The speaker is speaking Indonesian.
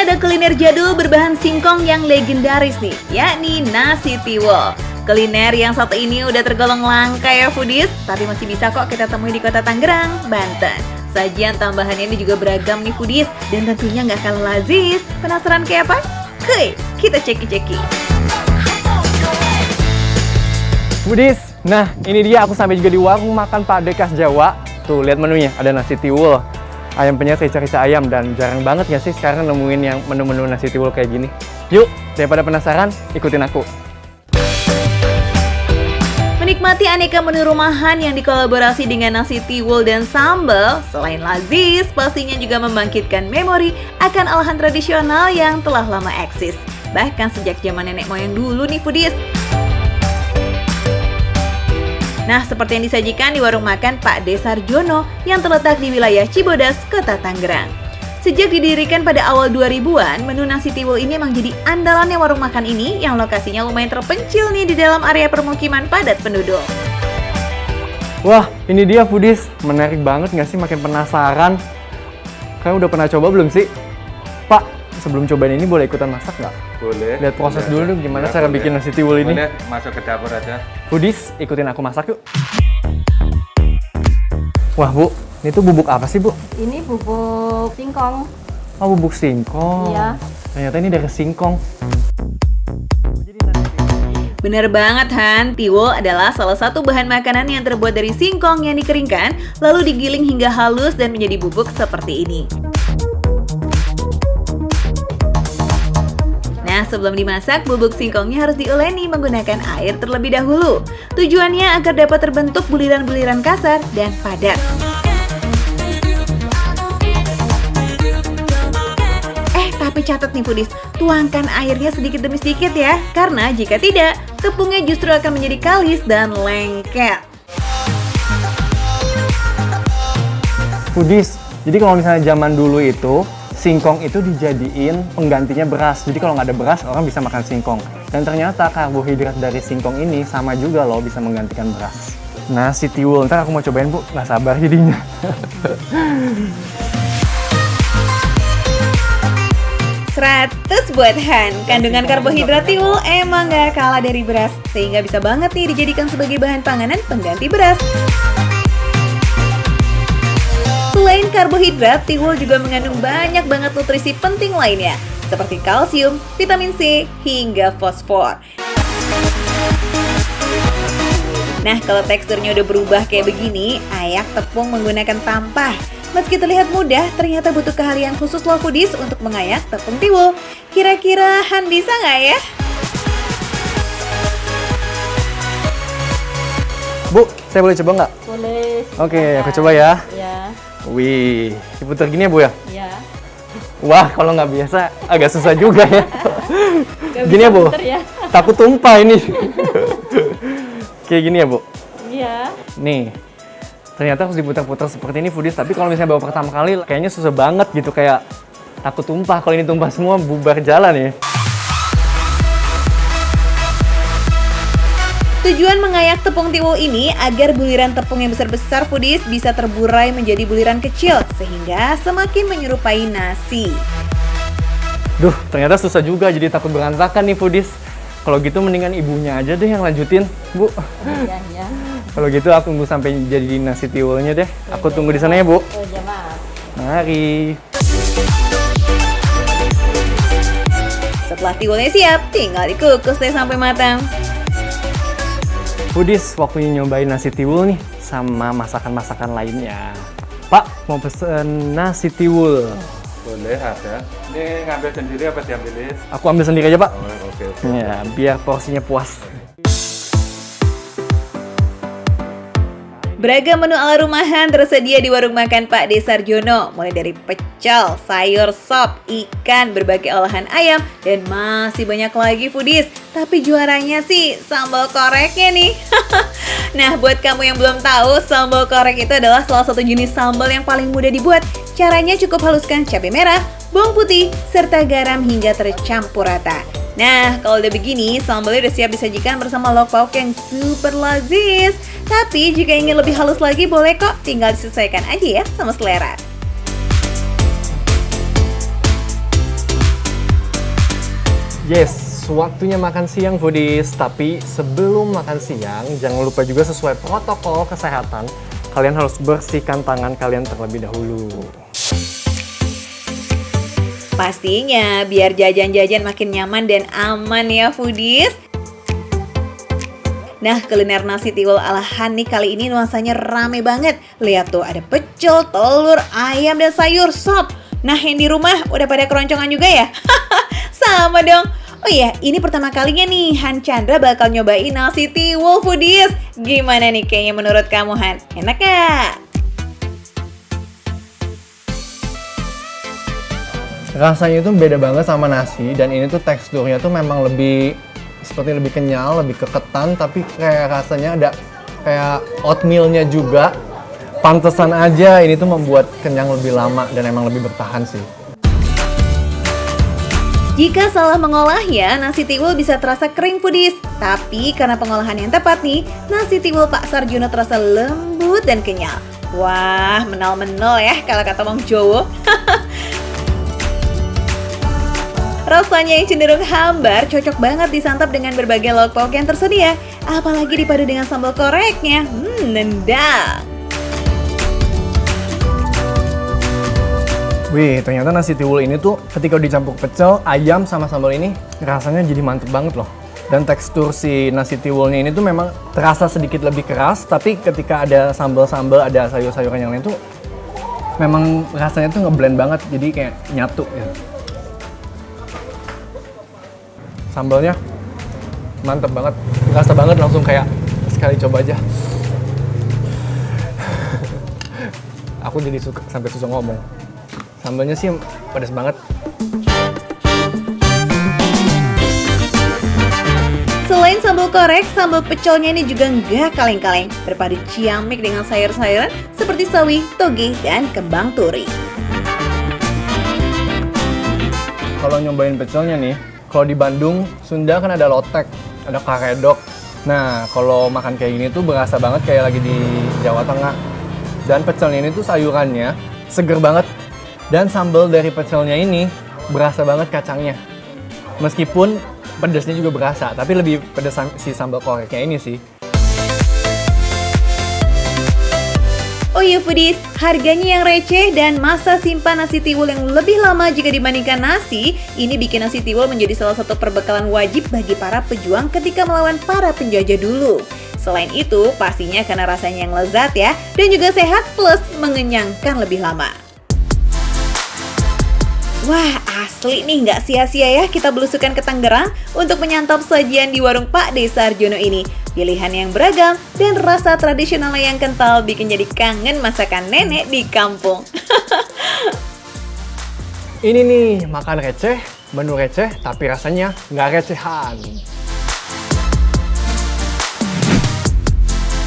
ada kuliner jadul berbahan singkong yang legendaris nih, yakni nasi tiwul. Kuliner yang satu ini udah tergolong langka ya foodies, tapi masih bisa kok kita temui di kota Tangerang, Banten. Sajian tambahannya ini juga beragam nih foodies, dan tentunya nggak kalah lazis. Penasaran kayak apa? Oke, kita ceki-ceki. Foodies, nah ini dia aku sampai juga di warung makan Pak De khas Jawa. Tuh lihat menunya, ada nasi tiwul, ayam penyet, rica-rica ayam, dan jarang banget nggak sih sekarang nemuin yang menu-menu nasi tiwul kayak gini. Yuk, daripada penasaran, ikutin aku. Menikmati aneka menu rumahan yang dikolaborasi dengan nasi tiwul dan sambal, selain lazis, pastinya juga membangkitkan memori akan olahan tradisional yang telah lama eksis. Bahkan sejak zaman nenek moyang dulu nih foodies. Nah, seperti yang disajikan di warung makan Pak De Sarjono yang terletak di wilayah Cibodas, Kota Tangerang. Sejak didirikan pada awal 2000-an, menu nasi tiwul ini emang jadi andalannya warung makan ini yang lokasinya lumayan terpencil nih di dalam area permukiman padat penduduk. Wah, ini dia foodies. Menarik banget nggak sih? Makin penasaran. Kalian udah pernah coba belum sih? Pak, sebelum cobain ini boleh ikutan masak nggak? Boleh. Lihat proses boleh dulu aja. gimana Ya, cara boleh. bikin nasi tiwul ini. Boleh, masuk ke dapur aja. Foodies, ikutin aku masak yuk. Wah Bu, ini tuh bubuk apa sih Bu? Ini bubuk singkong. Oh, bubuk singkong. Iya. Ternyata ini dari singkong. Bener banget Han, tiwul adalah salah satu bahan makanan yang terbuat dari singkong yang dikeringkan, lalu digiling hingga halus dan menjadi bubuk seperti ini. Nah, sebelum dimasak, bubuk singkongnya harus diuleni menggunakan air terlebih dahulu. Tujuannya agar dapat terbentuk buliran-buliran kasar dan padat. Tapi catat nih foodies, tuangkan airnya sedikit demi sedikit ya, karena jika tidak, tepungnya justru akan menjadi kalis dan lengket. Foodies, jadi kalau misalnya zaman dulu itu, singkong itu dijadiin penggantinya beras. Jadi kalau nggak ada beras, orang bisa makan singkong. Dan ternyata karbohidrat dari singkong ini sama juga loh bisa menggantikan beras. Nasi tiwul, ntar aku mau cobain Bu, nggak sabar jadinya. 100 buat Han, kandungan karbohidrat tiwul emang gak kalah dari beras, sehingga bisa banget nih dijadikan sebagai bahan panganan pengganti beras. Selain karbohidrat, tiwul juga mengandung banyak banget nutrisi penting lainnya, seperti kalsium, vitamin C, hingga fosfor. Nah, kalau teksturnya udah berubah kayak begini, ayak tepung menggunakan tampah. Meski terlihat mudah, ternyata butuh keahlian khusus loh foodies untuk mengayak tepung tiwul. Kira-kira Han bisa nggak ya? Bu, saya boleh coba nggak? Boleh. Oke, silakan. aku coba ya. Ya. Wih, diputar gini ya Bu ya? Ya. Wah, kalau nggak biasa agak susah juga ya. Gini ya Bu? Ya. Takut tumpah ini. Kayak gini ya Bu? Iya. Nih, ternyata harus diputar-putar seperti ini foodies. Tapi kalau misalnya bawa pertama kali, kayaknya susah banget gitu. Kayak takut tumpah. Kalau ini tumpah semua, bubar jalan ya. Tujuan mengayak tepung tiwul ini agar buliran tepung yang besar-besar foodies bisa terburai menjadi buliran kecil, sehingga semakin menyerupai nasi. Duh, ternyata susah juga. Jadi takut berantakan nih foodies. Kalau gitu mendingan ibunya aja deh yang lanjutin, Bu. Iya, iya. Kalau gitu aku tunggu sampai jadi nasi tiwulnya deh. Aku tunggu di sana ya, Bu. Oh, ya, Mas. Mari. Setelah tiwulnya siap, tinggal dikukus deh sampai matang. Foodies, waktunya nyobain nasi tiwul nih sama masakan-masakan lainnya. Pak, mau pesen nasi tiwul. Boleh, ada. Ini ngambil sendiri apa diambilin? Aku ambil sendiri aja, Pak. Oh, oke. Ya, biar porsinya puas. Beragam menu ala rumahan tersedia di warung makan Pak De Sarjono, mulai dari pecel, sayur sop, ikan, berbagai olahan ayam, dan masih banyak lagi foodies. Tapi juaranya sih sambal koreknya nih. Nah, buat kamu yang belum tahu, sambal korek itu adalah salah satu jenis sambal yang paling mudah dibuat. Caranya cukup haluskan cabai merah, bawang putih, serta garam hingga tercampur rata. Nah, kalau udah begini, sambalnya udah siap disajikan bersama lauk pauk yang super lazis. Tapi jika ingin lebih halus lagi boleh kok, tinggal disesuaikan aja ya sama selera. Yes, waktunya makan siang foodies. Tapi sebelum makan siang, jangan lupa juga sesuai protokol kesehatan, kalian harus bersihkan tangan kalian terlebih dahulu. Pastinya biar jajan-jajan makin nyaman dan aman ya foodies. Nah, kuliner nasi tiwul ala Hani kali ini nuansanya rame banget. Lihat tuh, ada pecel, telur, ayam, dan sayur sop. Nah, yang di rumah udah pada keroncongan juga ya? Sama dong. Oh iya, ini pertama kalinya nih Han Chandra bakal nyobain nasi tiwul foodies. Gimana nih kayaknya menurut kamu, Han? Enak gak? Rasanya itu beda banget sama nasi, dan ini tuh teksturnya tuh memang seperti lebih kenyal, lebih keketan, tapi kayak rasanya ada kayak oatmealnya juga. Pantesan aja ini tuh membuat kenyang lebih lama dan emang lebih bertahan sih. Jika salah mengolahnya, nasi tiwul bisa terasa kering foodies. Tapi karena pengolahan yang tepat nih, nasi tiwul Pak Sarjono terasa lembut dan kenyal. Wah, menol-menol ya kalau kata Wong Jowo. Rasanya yang cenderung hambar, cocok banget disantap dengan berbagai lauk pauk yang tersedia. Apalagi dipadu dengan sambal koreknya. Nendang. Wih, ternyata nasi tiwul ini tuh ketika dicampur pecel, ayam sama sambal ini rasanya jadi mantep banget loh. Dan tekstur si nasi tiwulnya ini tuh memang terasa sedikit lebih keras, tapi ketika ada sambal-sambal, ada sayur-sayuran yang lain tuh memang rasanya tuh ngeblend banget, jadi kayak nyatu gitu. Sambalnya mantep banget, rasa banget, langsung kayak sekali coba aja. Aku jadi suka sampai susah ngomong. Sambalnya sih pedas banget. Selain sambal korek, sambal pecelnya ini juga nggak kaleng-kaleng. Berpadu ciamik dengan sayur-sayuran seperti sawi, toge, dan kembang turi. Kalau nyobain pecelnya nih, kalau di Bandung, Sunda kan ada lotek, ada karedok. Nah, kalau makan kayak gini tuh berasa banget kayak lagi di Jawa Tengah. Dan pecelnya ini tuh sayurannya seger banget. Dan sambal dari pecelnya ini berasa banget kacangnya. Meskipun pedasnya juga berasa, tapi lebih pedas si sambal koreknya ini sih. Oh iya foodies, harganya yang receh dan masa simpan nasi tiwul yang lebih lama jika dibandingkan nasi, ini bikin nasi tiwul menjadi salah satu perbekalan wajib bagi para pejuang ketika melawan para penjajah dulu. Selain itu, pastinya karena rasanya yang lezat ya, dan juga sehat plus mengenyangkan lebih lama. Wah, asli nih nggak sia-sia ya kita belusukan ke Tangerang untuk menyantap sajian di warung Pak De Sarjono ini. Pilihan yang beragam dan rasa tradisionalnya yang kental bikin jadi kangen masakan nenek di kampung. Ini nih, makan receh, menu receh, tapi rasanya nggak recehan.